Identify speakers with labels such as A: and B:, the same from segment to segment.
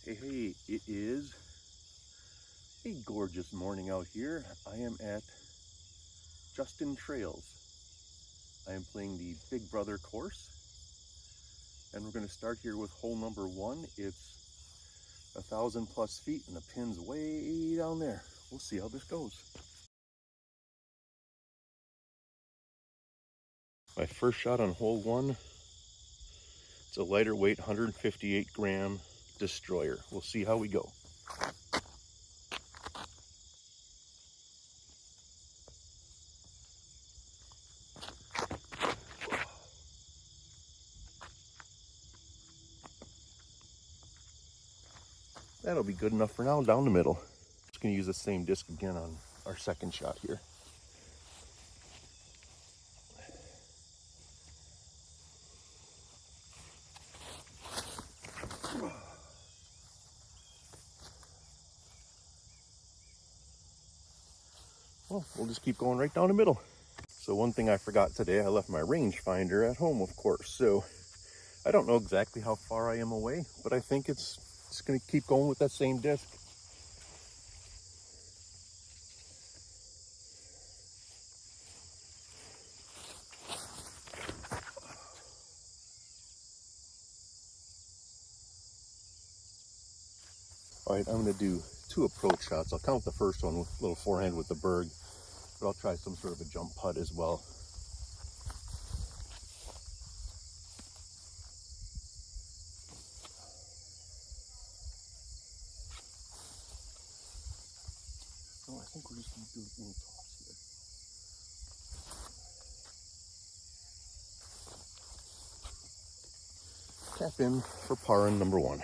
A: Hey, it is a gorgeous morning out here. I am at Justin Trails. I am playing the Big Brother course, and we're going to start here with hole number one. It's 1,000+ feet, and the pin's way down there. We'll see how this goes. My first shot on hole one, it's a lighter weight 158 gram destroyer. We'll see how we go. That'll be good enough for now, down the middle. Just gonna use the same disc again on our second shot here. Well, we'll just keep going right down the middle. So one thing I forgot today, I left my rangefinder at home, of course. So I don't know exactly how far I am away, but I think it's just going to keep going with that same disc. All right, I'm going to do 2 approach shots. I'll count the first one with a little forehand with the Berg, but I'll try some sort of a jump putt as well. So I think we're just going to do it in toss here. Tap in for par on number 1.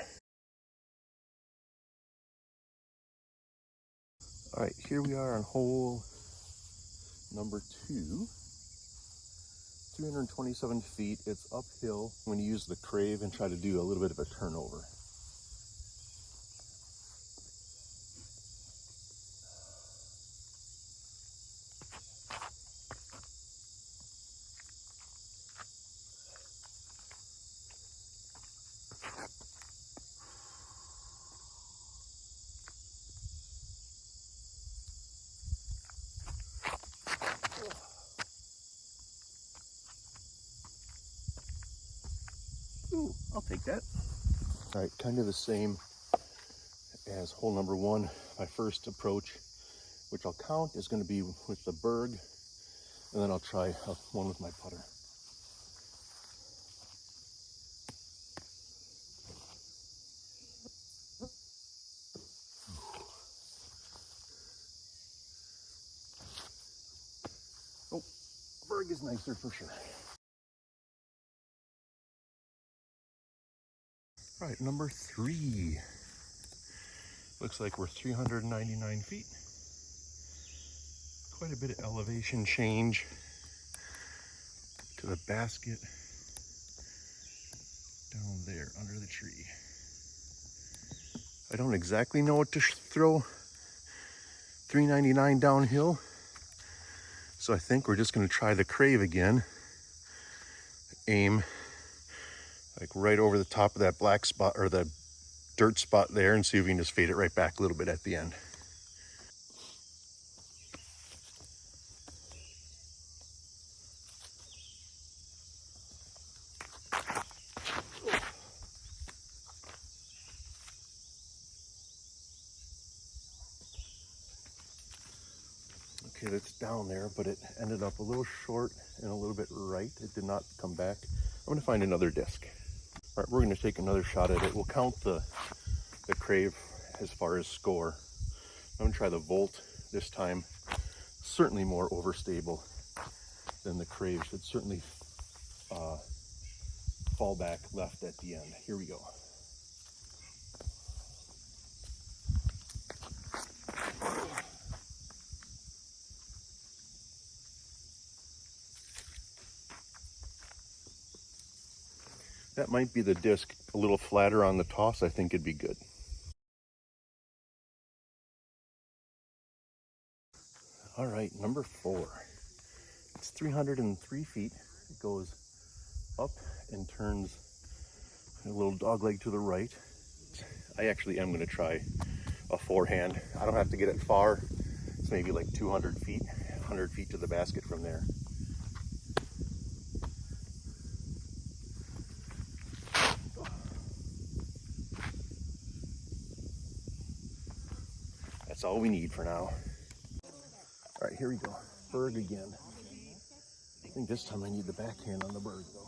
A: All right, here we are on hole number 2. 327 feet. It's uphill when you use the crave and try to do a little bit of a turnover. Ooh, I'll take that. All right, kind of the same as hole number 1. My first approach, which I'll count, is going to be with the Berg, and then I'll try one with my putter. Oh, Berg is nicer for sure. All right, number 3. Looks like we're 399 feet. Quite a bit of elevation change to the basket down there under the tree. I don't exactly know what to throw 399 downhill, so I think we're just going to try the crave again. Aim like right over the top of that black spot or the dirt spot there, and see if we can just fade it right back a little bit at the end. Okay, that's down there, but it ended up a little short and a little bit right. It did not come back. I'm going to find another disc. All right, we're going to take another shot at it. We'll count the crave as far as score. I'm going to try the Volt this time. Certainly more overstable than the crave. Should certainly fall back left at the end. Here we go. That might be the disc a little flatter on the toss. I think it'd be good. All right, number 4. It's 303 feet. It goes up and turns a little dog leg to the right. I actually am going to try a forehand. I don't have to get it far. It's maybe like 200 feet, 100 feet to the basket from there. That's all we need for now. All right, here we go. Berg again. I think this time I need the backhand on the berg though.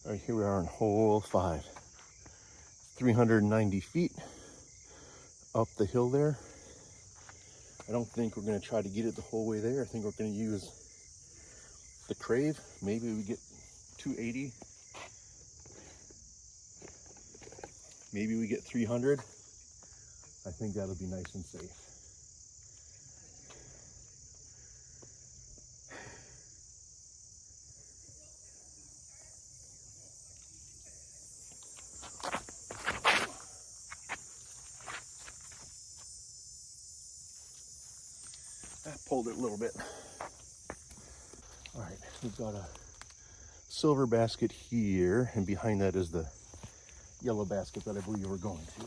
A: All right, here we are on hole 5. 390 feet up the hill there. I don't think we're going to try to get it the whole way there. I think we're going to use the crave. Maybe we get 280. Maybe we get 300. I think that'll be nice and safe. I pulled it a little bit. All right, we've got a silver basket here, and behind that is the yellow basket that I believe we're going to.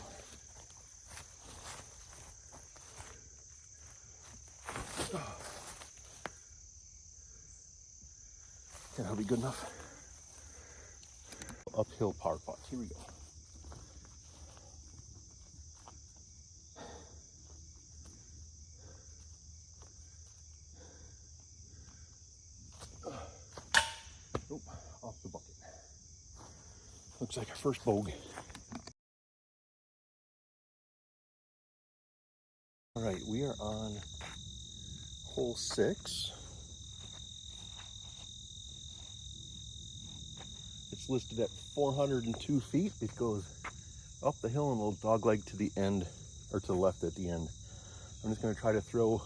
A: Okay, that'll be good enough. Uphill par putt. Here we go. Nope, off the bucket. Looks like our first bogey. All right, we are on hole 6. It's listed at 402 feet. It goes up the hill and we'll dogleg to the end, or to the left at the end. I'm just going to try to throw,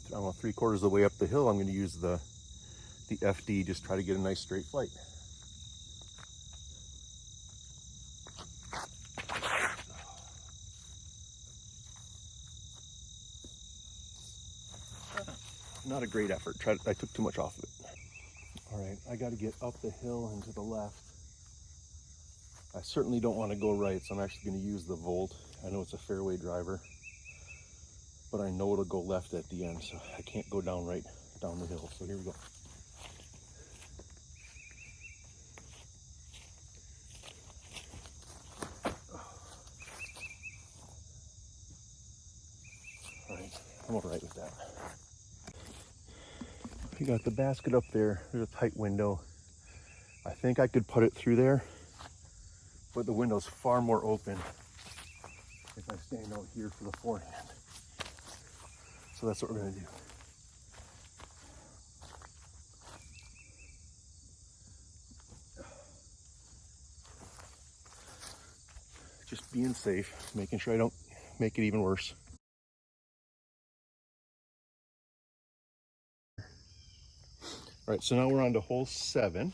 A: I don't know, 3/4 of the way up the hill. I'm going to use the FD, just try to get a nice straight flight. Not a great effort. I took too much off of it. All right, I got to get up the hill and to the left. I certainly don't want to go right, so I'm actually going to use the Volt. I know it's a fairway driver, but I know it'll go left at the end, so I can't go down right down the hill. So here we go. All right, I'm all right with that. You got the basket up there. There's a tight window. I think I could put it through there, but the window's far more open if I stand out here for the forehand. So that's what we're gonna do. Just being safe, making sure I don't make it even worse. All right, so now we're on to hole 7.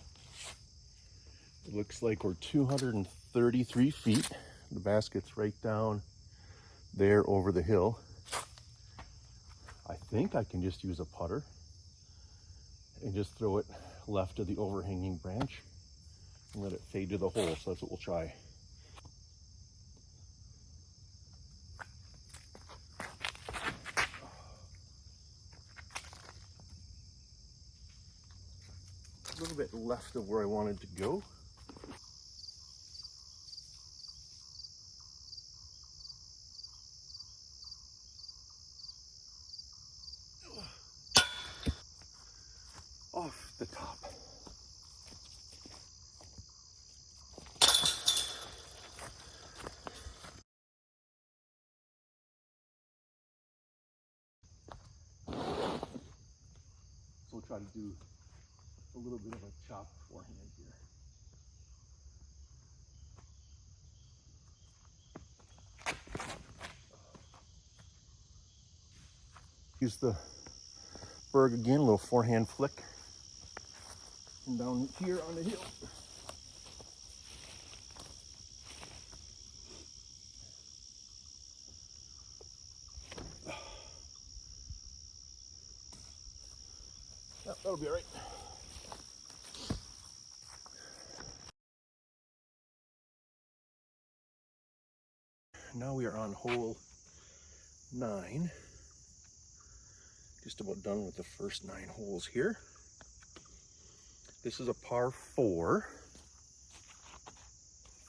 A: It looks like we're 233 feet. The basket's right down there over the hill. I think I can just use a putter and just throw it left of the overhanging branch and let it fade to the hole. So that's what we'll try. A little bit left of where I wanted to go. Off the top. So we'll try to do a little bit of a chop forehand here. Use the Berg again, a little forehand flick. And down here on the hill. That'll be all right. Now we are on hole 9. Just about done with the first 9 holes here. This is a par 4.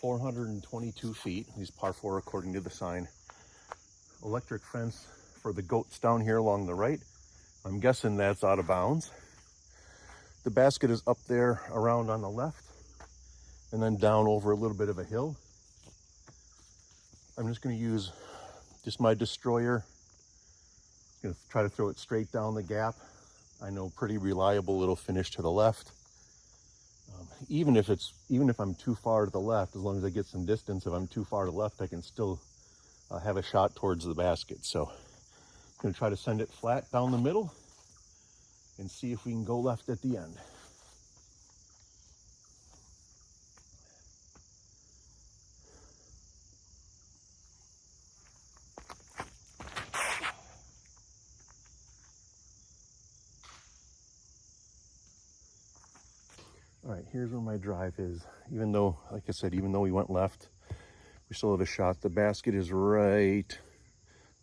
A: 422 feet. These par 4 according to the sign. Electric fence for the goats down here along the right. I'm guessing that's out of bounds. The basket is up there around on the left and then down over a little bit of a hill. I'm just going to use just my destroyer. I'm going to try to throw it straight down the gap. I know pretty reliable it'll finish to the left. Even if I'm too far to the left, as long as I get some distance, if I'm too far to the left, I can still have a shot towards the basket. So I'm going to try to send it flat down the middle and see if we can go left at the end. All right, here's where my drive is. Even though, like I said, even though we went left, we still have a shot. The basket is right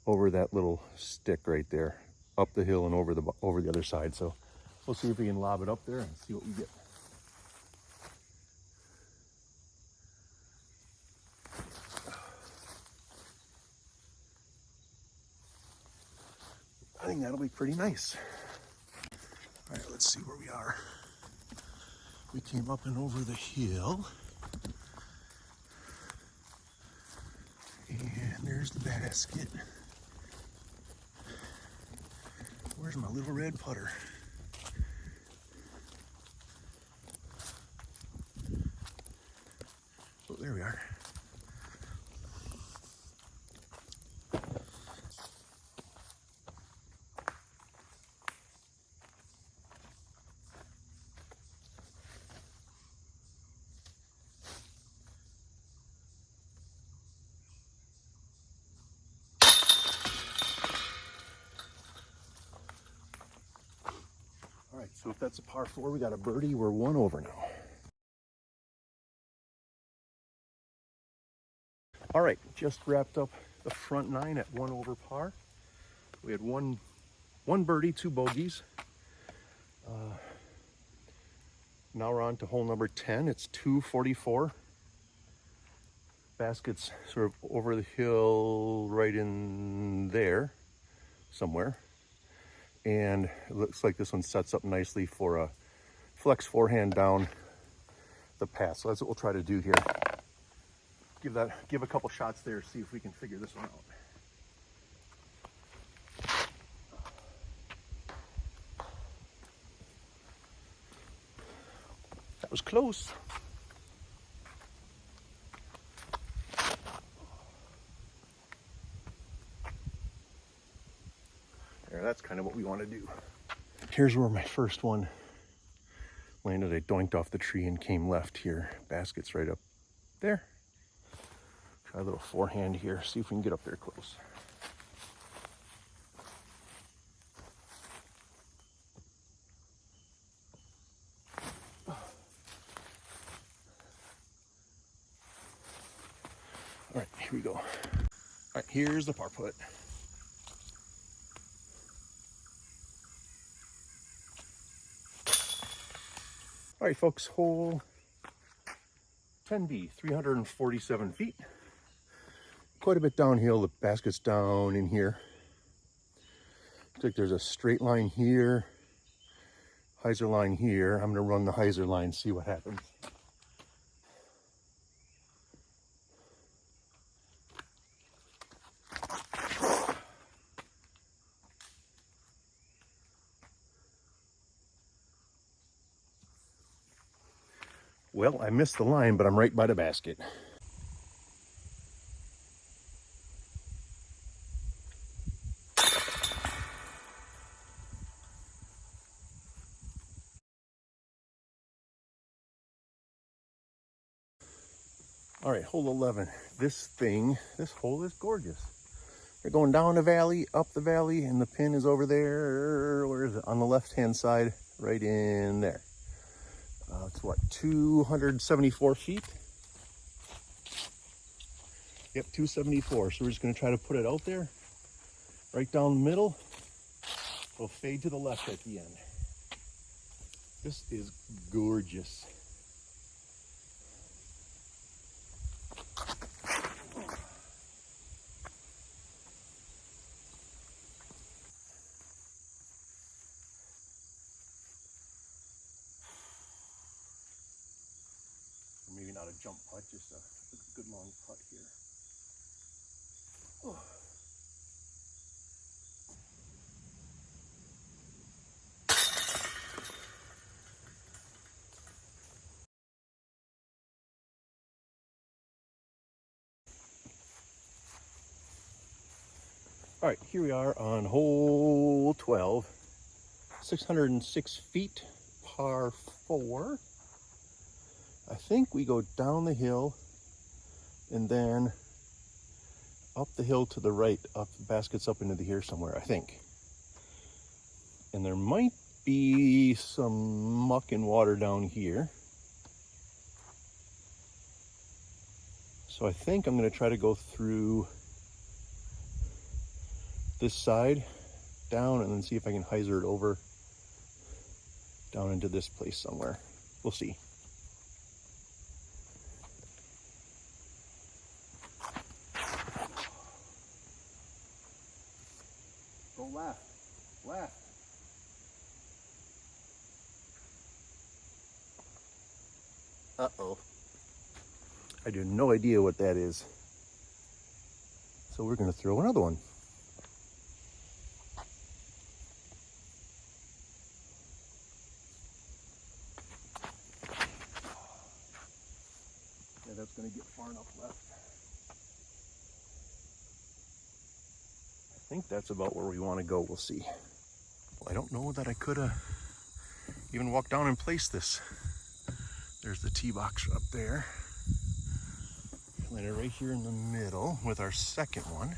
A: over that little stick right there, up the hill and over the other side. So we'll see if we can lob it up there and see what we get. I think that'll be pretty nice. All right, let's see where we are. We came up and over the hill. And there's the basket. Where's my little red putter? Oh, there we are. All right, so if that's a par 4, we got a birdie. We're 1 over now. All right, just wrapped up the front 9 at 1 over par. We had one birdie, 2 bogeys. Now we're on to hole number 10. It's 244. Basket's sort of over the hill right in there somewhere. And it looks like this one sets up nicely for a flex forehand down the path. So that's what we'll try to do here. Give a couple shots there, see if we can figure this one out. That was close. There, that's kind of what we want to do. Here's where my first one landed. I doinked off the tree and came left here. Basket's right up there. Try a little forehand here, see if we can get up there close. All right, here we go. All right, here's the par putt. All right, folks, hole 10B, 347 feet. Quite a bit downhill. The basket's down in here. Looks like there's a straight line here, hyzer line here. I'm gonna run the hyzer line, see what happens. Well, I missed the line, but I'm right by the basket. All right, hole 11. This hole is gorgeous. You're going down the valley, up the valley, and the pin is over there. Where is it? On the left-hand side, right in there. It's what, 274 feet? Yep, 274. So we're just going to try to put it out there, right down the middle. We'll fade to the left at the end. This is gorgeous. Maybe not a jump putt, just a good long putt here. Oh. All right, here we are on hole 12, 606 feet, par 4. I think we go down the hill and then up the hill to the right, up the basket's up into the here somewhere, I think. And there might be some muck and water down here. So I think I'm going to try to go through this side down and then see if I can hyzer it over down into this place somewhere. We'll see. Go left, left. Uh-oh. I do no idea what that is. So we're going to throw another one. Yeah, that's going to get far enough left. I think that's about where we want to go. We'll see. Well, I don't know that I could have even walked down and placed this. There's the tee box up there. Land it right here in the middle with our second one.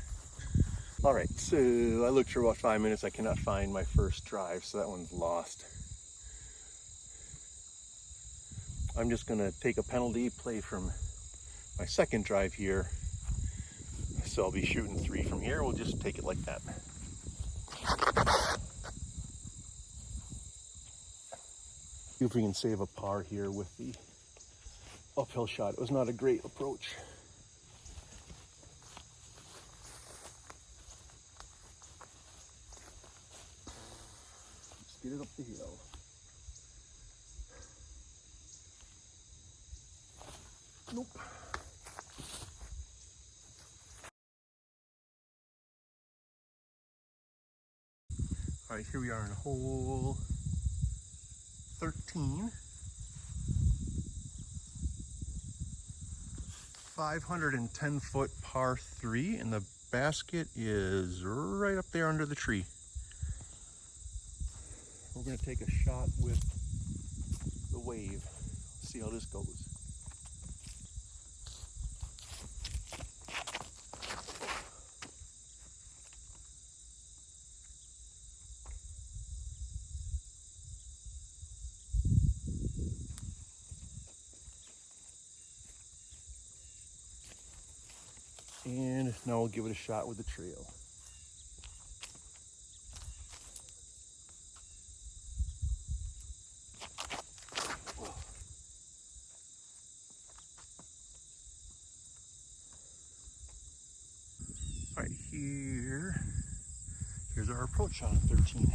A: All right, so I looked for about 5 minutes. I cannot find my first drive, so that one's lost. I'm just gonna take a penalty, play from my second drive here. So I'll be shooting 3 from here. We'll just take it like that. See if we can save a par here with the uphill shot. It was not a great approach. Let's get it up the hill. Nope. All right, here we are in hole 13. 510 foot par 3, and the basket is right up there under the tree. We're going to take a shot with the wave. See how this goes. And now we'll give it a shot with the trail. All right, here's our approach shot on 13.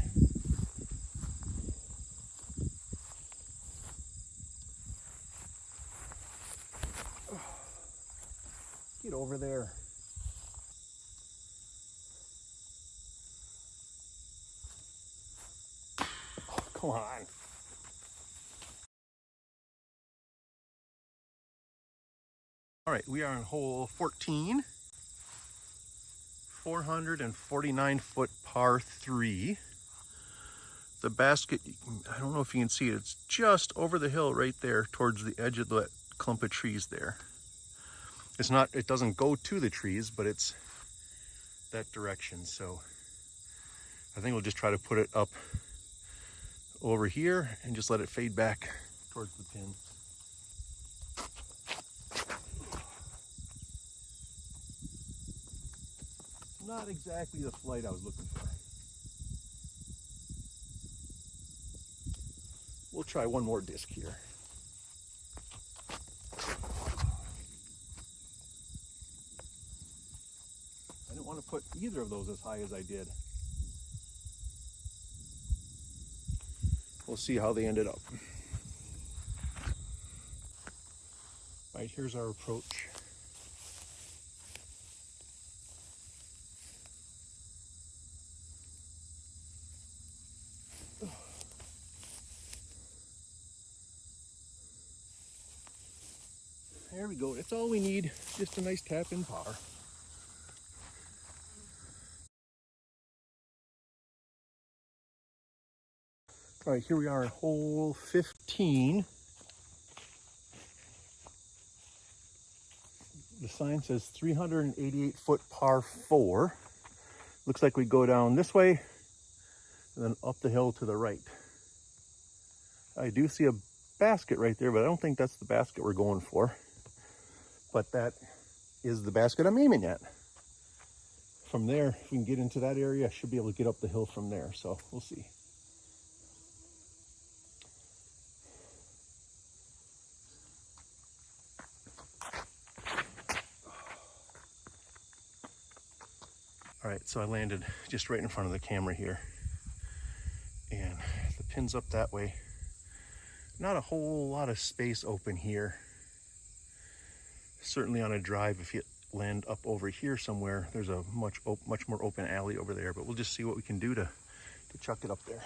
A: Get over there. Oh, come on. All right, we are on hole 14. 449 foot par 3. The basket, I don't know if you can see it, it's just over the hill right there towards the edge of that clump of trees there. It's not, it doesn't go to the trees, but it's that direction. So I think we'll just try to put it up over here and just let it fade back towards the pin. Not exactly the flight I was looking for. We'll try one more disc here. I didn't want to put either of those as high as I did. We'll see how they ended up. All right, here's our approach. There we go. That's all we need. Just a nice tap in par. All right, here we are at hole 15. The sign says 388 foot par 4. Looks like we go down this way and then up the hill to the right. I do see a basket right there, but I don't think that's the basket we're going for. But that is the basket I'm aiming at. From there, if we can get into that area, I should be able to get up the hill from there. So we'll see. All right, so I landed just right in front of the camera here. And the pin's up that way. Not a whole lot of space open here. Certainly on a drive, if you land up over here somewhere, there's a much more open alley over there, but we'll just see what we can do to chuck it up there.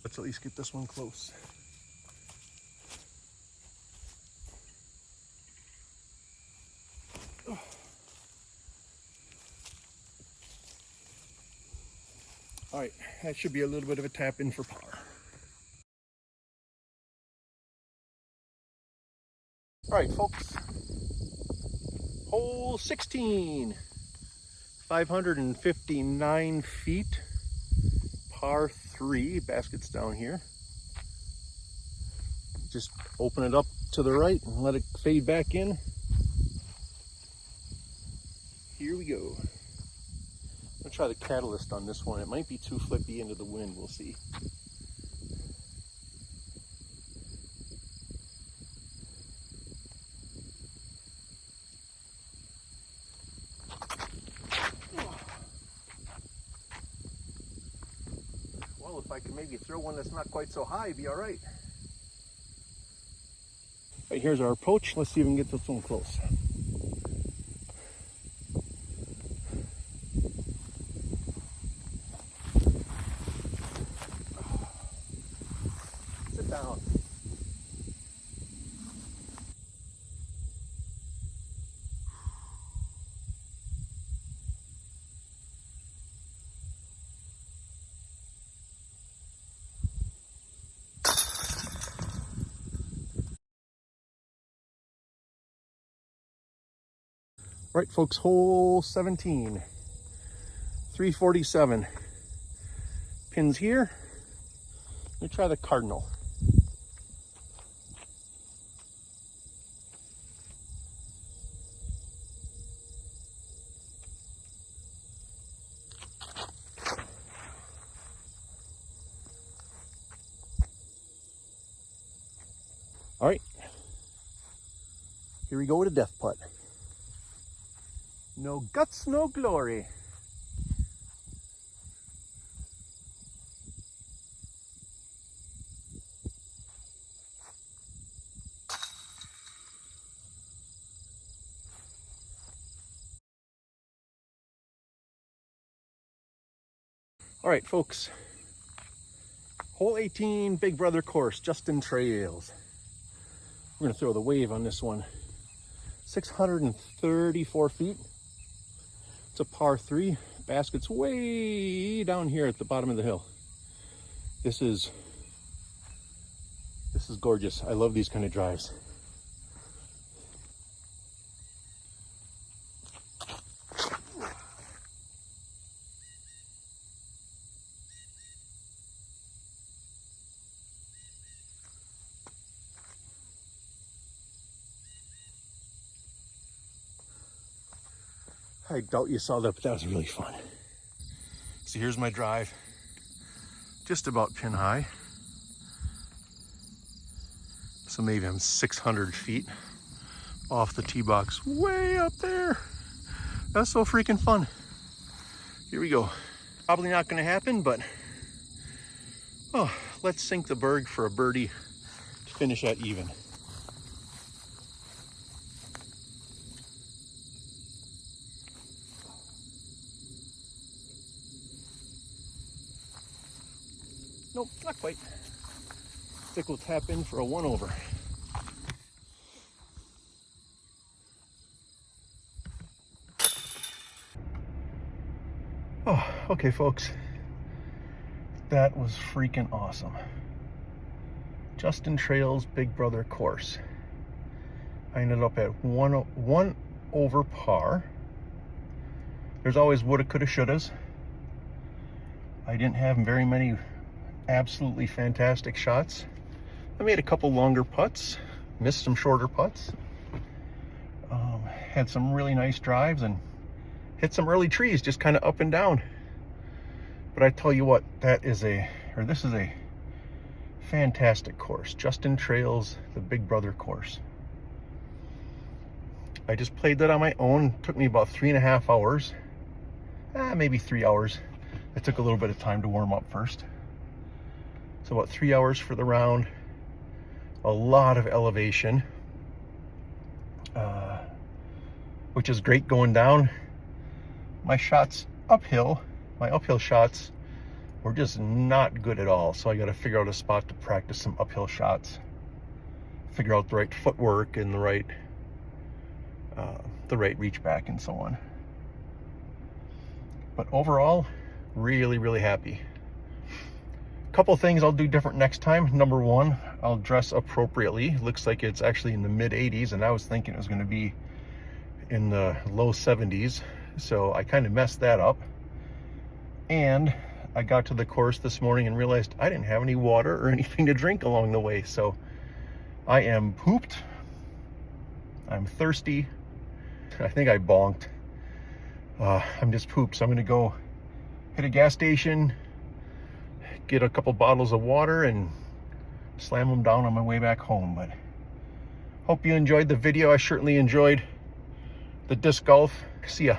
A: Let's at least get this one close. All right, that should be a little bit of a tap in for par. All right, folks. Hole 16, 559 feet, par 3, baskets down here. Just open it up to the right and let it fade back in. Here we go. I'm gonna try the catalyst on this one. It might be too flippy into the wind, we'll see. Well, if I can maybe throw one that's not quite so high, it'd be all right. All right, here's our approach. Let's see if we can get this one close. Sit down. All right, folks, hole 17, 347. Pins here. Let me try the cardinal. All right, here we go with a death putt. No guts, no glory. All right, folks. Hole 18, Big Brother course, Justin Trails. We're gonna throw the wave on this one. 634 feet. It's a par 3. Basket's way down here at the bottom of the hill. This is gorgeous. I love these kind of drives. I doubt you saw that, but that was really fun. So here's my drive, just about pin high. So maybe I'm 600 feet off the tee box, way up there. That's so freaking fun. Here we go. Probably not gonna happen, but oh, let's sink the berg for a birdie to finish at even. Nope, not quite. Stick will tap in for a 1 over. Oh, okay, folks. That was freaking awesome. Justin Trails Big Brother course. I ended up at 1 over par. There's always woulda, coulda, shouldas. I didn't have very many absolutely fantastic shots. I made a couple longer putts, missed some shorter putts, had some really nice drives and hit some early trees just kind of up and down. But I tell you what, this is a fantastic course. Justin Trails, the Big Brother course. I just played that on my own. It took me about 3.5 hours, maybe 3 hours. I took a little bit of time to warm up first. So about 3 hours for the round. A lot of elevation, which is great going down. My shots uphill, my uphill shots were just not good at all. So I got to figure out a spot to practice some uphill shots, figure out the right footwork and the right reach back and so on. But overall, really, really happy. Couple things I'll do different next time. Number one, I'll dress appropriately. Looks like it's actually in the mid 80s, and I was thinking it was going to be in the low 70s. So I kind of messed that up. And I got to the course this morning and realized I didn't have any water or anything to drink along the way. So I am pooped. I'm thirsty. I think I bonked. I'm just pooped. So I'm going to go hit a gas station, get a couple bottles of water and slam them down on my way back home. But hope you enjoyed the video. I certainly enjoyed the disc golf. See ya.